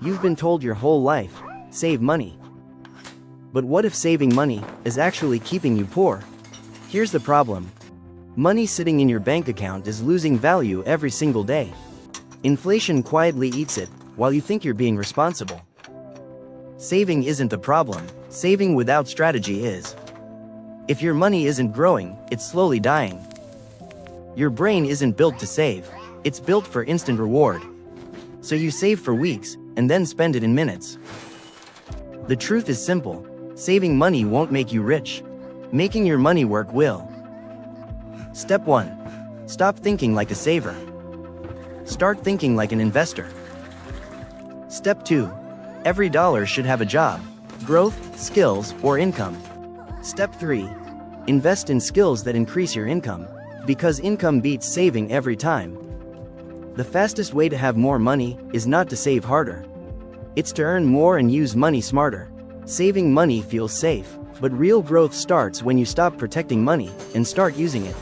You've been told your whole life, save money. But what if saving money is actually keeping you poor? Here's the problem. Money sitting in your bank account is losing value every single day. Inflation quietly eats it, while you think you're being responsible. Saving isn't the problem, saving without strategy is. If your money isn't growing, it's slowly dying. Your brain isn't built to save, it's built for instant reward. So you save for weeks, and then spend it in minutes. The truth is simple, saving money won't make you rich. Making your money work will. Step 1. Stop thinking like a saver. Start thinking like an investor. Step 2. Every dollar should have a job, growth, skills, or income. Step 3. Invest in skills that increase your income, because income beats saving every time. The fastest way to have more money is not to save harder. It's to earn more and use money smarter. Saving money feels safe, but real growth starts when you stop protecting money and start using it.